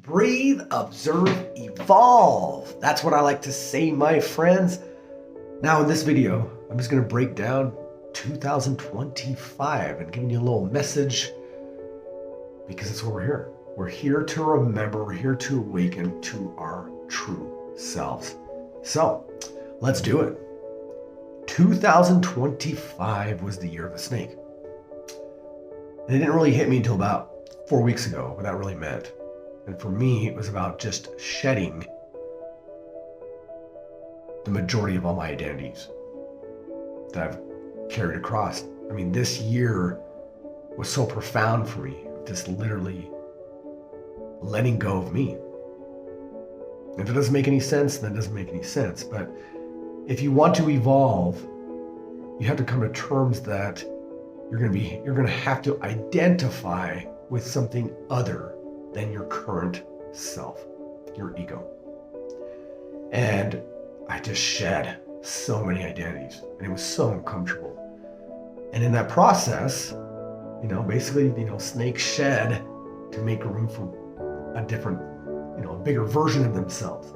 Breathe, observe, evolve. That's what I like to say, my friends. Now in this video, I'm just going to break down 2025 and giving you a little message because that's what we're here. We're here to remember, we're here to awaken to our true selves. So let's do it. 2025 was the year of the snake. And it didn't really hit me until about 4 weeks ago what that really meant. And for me, it was about just shedding the majority of all my identities that I've carried across. I mean, this year was so profound for me, just literally letting go of me. If it doesn't make any sense, then it doesn't make any sense. But if you want to evolve, you have to come to terms that you're going to have to identify with something other than your current self, your ego. And I just shed so many identities, and it was so uncomfortable. And in that process, basically, snakes shed to make room for a different, a bigger version of themselves.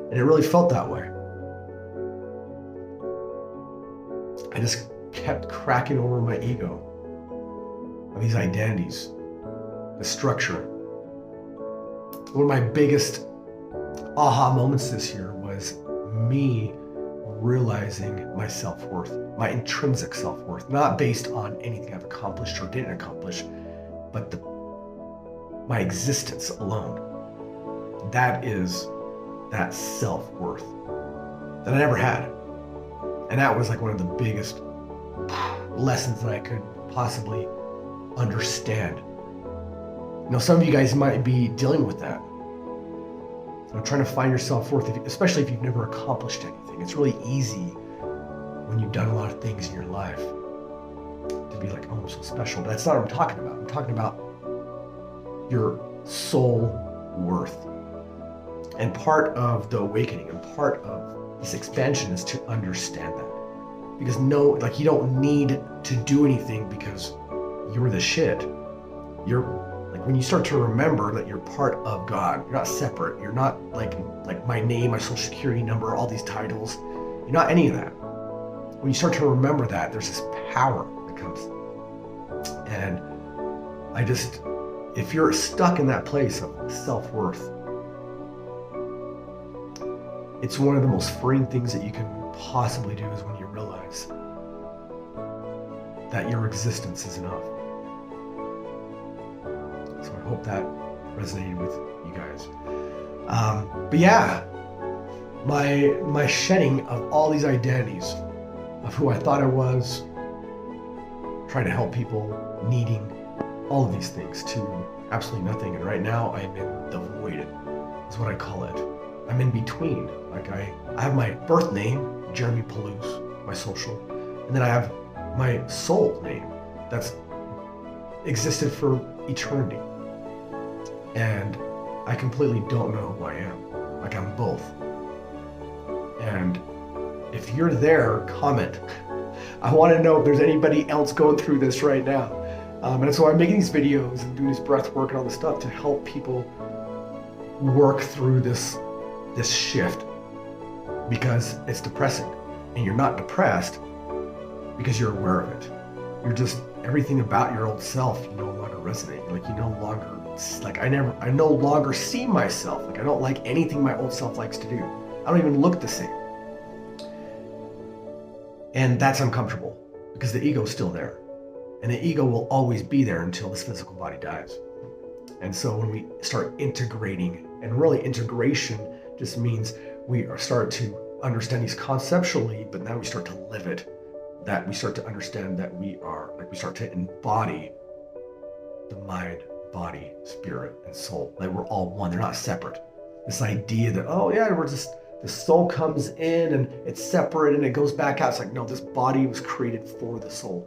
And it really felt that way. I just kept cracking over my ego of these identities, the structure. One of my biggest aha moments this year was me realizing my self-worth, my intrinsic self-worth, not based on anything I've accomplished or didn't accomplish, but my existence alone. That is that self-worth that I never had. And that was like one of the biggest lessons that I could possibly understand. Some of you guys might be dealing with that. Trying to find your self-worth, especially if you've never accomplished anything. It's really easy when you've done a lot of things in your life to be like, oh, I'm so special. But that's not what I'm talking about. I'm talking about your soul worth. And part of the awakening and part of this expansion is to understand that. Because you don't need to do anything because you're the shit. When you start to remember that you're part of God, you're not separate. You're not like my name, my social security number, all these titles. You're not any of that. When you start to remember that, there's this power that comes. And if you're stuck in that place of self-worth, it's one of the most freeing things that you can possibly do is when you realize that your existence is enough. So I hope that resonated with you guys. But yeah, my shedding of all these identities of who I thought I was, trying to help people, needing all of these things to absolutely nothing. And right now I'm in the void, is what I call it. I'm in between. I have my birth name, Jeremy Palouse, my social, and then I have my soul name that's existed for eternity. And I completely don't know who I am. I'm both. And if you're there, comment. I want to know if there's anybody else going through this right now. And so I'm making these videos and doing this breath work and all this stuff to help people work through this shift, because it's depressing. And you're not depressed because you're aware of it. You're just, everything about your old self, you no longer resonate. You no longer, I no longer see myself. I don't like anything my old self likes to do. I don't even look the same. And that's uncomfortable because the ego is still there. And the ego will always be there until this physical body dies. And so when we start integrating, and really integration just means we start to understand these conceptually, but now we start to live it. That we start to understand that we start to embody the mind, body, spirit, and soul. We're all one. They're not separate. This idea that, oh yeah, the soul comes in and it's separate and it goes back out. It's like, no, this body was created for the soul.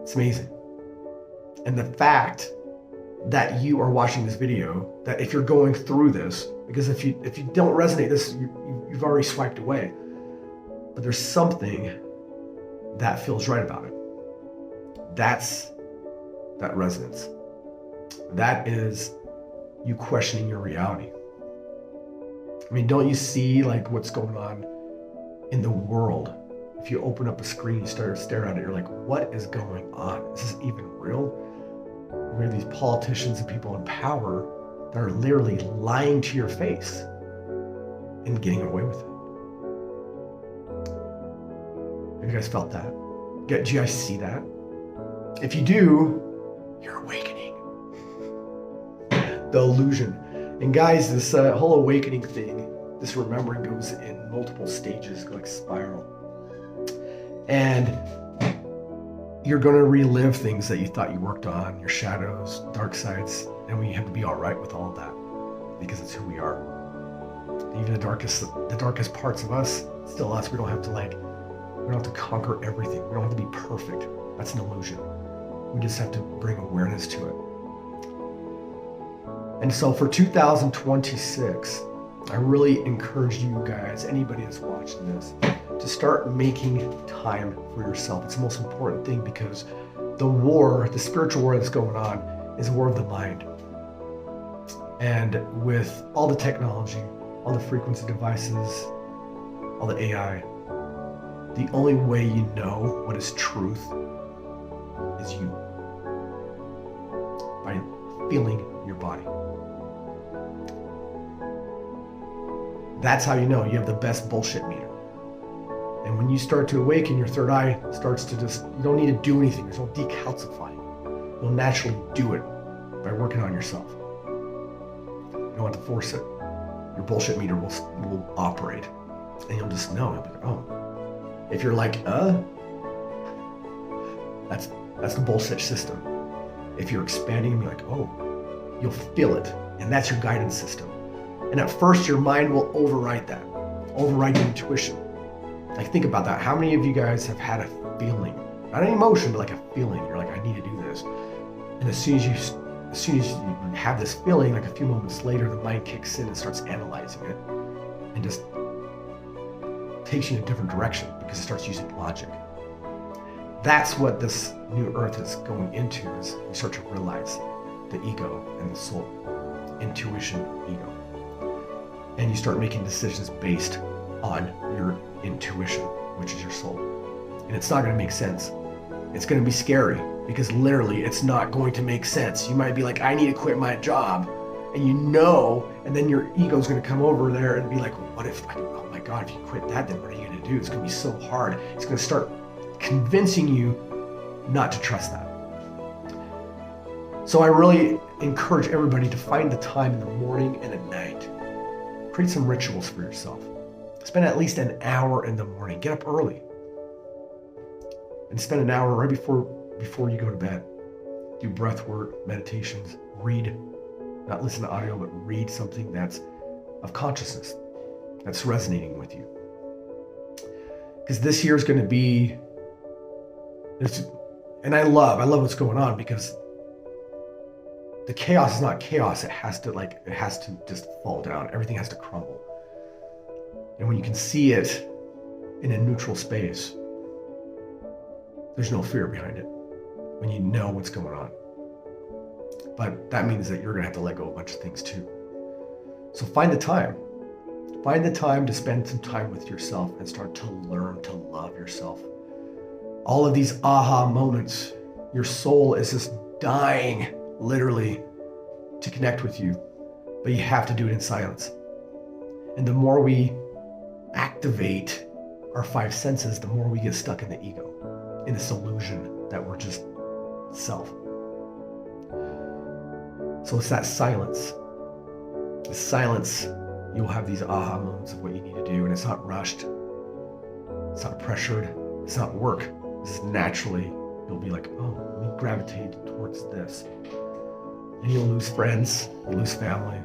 It's amazing. And the fact that you are watching this video, that if you're going through this, because if you don't resonate this, you've already swiped away. But there's something that feels right about it. That's that resonance. That is you questioning your reality. I mean, don't you see like what's going on in the world? If you open up a screen, you start to stare at it, you're like, what is going on? Is this even real? We have these politicians and people in power that are literally lying to your face and getting away with it. Have you guys felt that? Do you guys see that? If you do, you're awakening. The illusion. And guys, this whole awakening thing, this remembering goes in multiple stages, like spiral. And you're going to relive things that you thought you worked on, your shadows, dark sides, and we have to be all right with all of that because it's who we are. Even the darkest parts of us, still us. We don't have to conquer everything. We don't have to be perfect. That's an illusion. We just have to bring awareness to it. And so for 2026, I really encourage you guys, anybody that's watching this, to start making time for yourself. It's the most important thing because the spiritual war that's going on is a war of the mind. And with all the technology, all the frequency devices, all the AI, the only way you know what is truth is you. By feeling your body. That's how you know you have the best bullshit meter. And when you start to awaken, your third eye starts to you don't need to do anything. There's no decalcifying. You'll naturally do it by working on yourself. You don't have to force it. Your bullshit meter will operate. And you'll just know. You'll be like, oh. If you're like, that's the bullshit system. If you're expanding and be like, oh, you'll feel it. And that's your guidance system. And at first, your mind will override that. Override your intuition. Like, think about that. How many of you guys have had a feeling? Not an emotion, but like a feeling. You're like, I need to do this. And as soon as you have this feeling, like a few moments later, the mind kicks in and starts analyzing it. And just takes you in a different direction because it starts using logic. That's what this new earth is going into, is you start to realize the ego and the soul, intuition, ego. And you start making decisions based on your intuition, which is your soul. And it's not going to make sense. It's going to be scary because literally it's not going to make sense. You might be like, I need to quit my job. And and then your ego's going to come over there and be like, well, what if, oh my God, if you quit that, then what are you going to do? It's going to be so hard. It's going to start convincing you not to trust that. So I really encourage everybody to find the time in the morning and at night. Create some rituals for yourself. Spend at least an hour in the morning. Get up early. And spend an hour right before you go to bed. Do breath work, meditations, read. Not listen to audio, but read something that's of consciousness, that's resonating with you. Because this year is going to be, and I love what's going on because the chaos is not chaos. It has to just fall down. Everything has to crumble. And when you can see it in a neutral space, there's no fear behind it when you know what's going on. But that means that you're going to have to let go of a bunch of things too. So find the time. Find the time to spend some time with yourself and start to learn to love yourself. All of these aha moments, your soul is just dying, literally, to connect with you. But you have to do it in silence. And the more we activate our five senses, the more we get stuck in the ego, in this illusion that we're just self. So it's that silence. The silence, you'll have these aha moments of what you need to do, and it's not rushed. It's not pressured. It's not work. This is naturally, you'll be like, oh, let me gravitate towards this. And you'll lose friends, you'll lose family.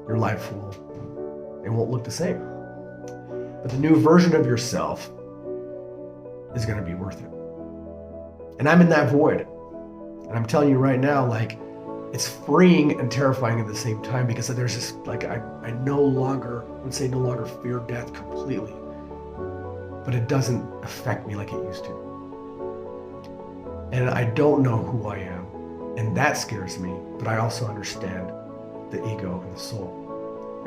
Your life it won't look the same. But the new version of yourself is going to be worth it. And I'm in that void. And I'm telling you right now, like, it's freeing and terrifying at the same time because there's this, like, I no longer fear death completely, but it doesn't affect me like it used to. And I don't know who I am, and that scares me, but I also understand the ego and the soul.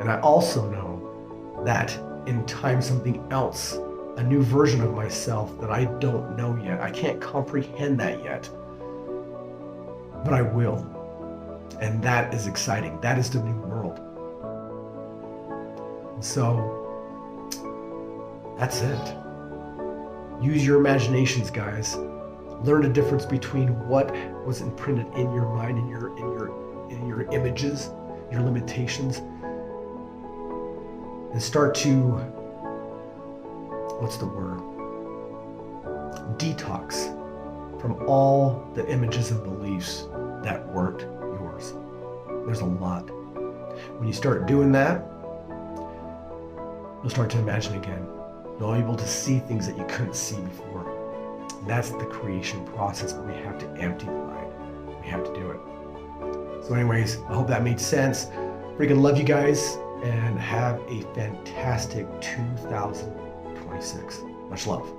And I also know that in time something else, a new version of myself that I don't know yet, I can't comprehend that yet, but I will. And that is exciting. That is the new world. And so that's it. Use your imaginations, guys. Learn the difference between what was imprinted in your mind, in your images, your limitations, and start to, what's the word? Detox from all the images and beliefs that weren't yours. There's a lot. When you start doing that, you'll start to imagine again. You'll be able to see things that you couldn't see before. And that's the creation process, but we have to empty the mind. We have to do it. So anyways, I hope that made sense. Freaking love you guys, and have a fantastic 2026. Much love.